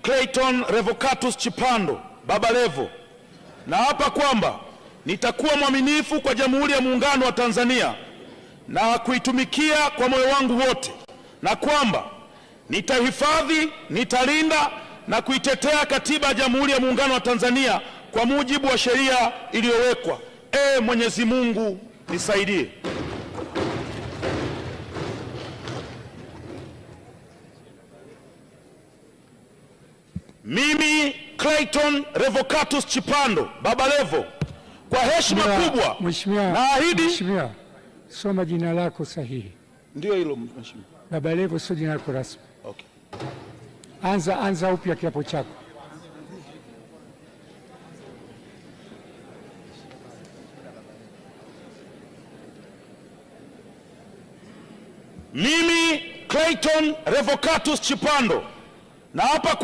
Clayton Revocatus Chipando Baba Levo, naapa kwamba nitakuwa mwaminifu kwa Jamhuri ya Muungano wa Tanzania na kuitumikia kwa moyo wangu wote, na kwamba nitahifadhi, nitalinda na kuitetea Katiba ya Jamhuri ya Muungano wa Tanzania kwa mujibu wa sheria iliyowekwa. Mwenyezi Mungu nisaidie. Mimi Clayton Revocatus Chipando Baba Levo, kwa heshima kubwa naahidi. Mheshimiwa, soma jina lako sahihi. Ndio hilo mheshimiwa. Baba Levo sio jina lako rasmi. Okay. Anza upya kiapo chako. Mimi Clayton Revocatus Chipando naapa